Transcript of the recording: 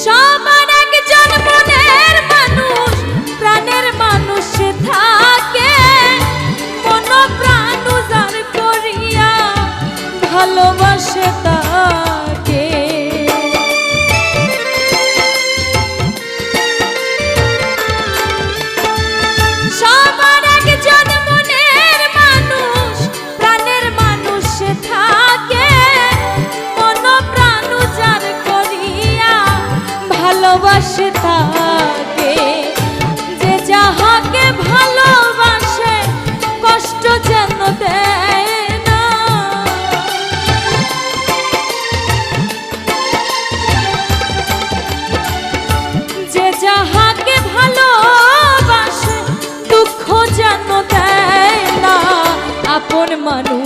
সবার একজন মনের মানুষ, প্রাণের মানুষ থাকে, মন প্রাণ উজাড় করিয়া ভালোবাসে তাকে। সবার একজন মনের মানুষ, প্রাণের মানুষ থাকে, মন প্রাণ উজাড় করিয়া ভালোবাসে তাকে। যে যাহাকে ভালোবাসে কষ্ট যেন দেয় না, যে যাহাকে ভালোবাসে দুঃখ যেন দেয় না। আপন মানুষ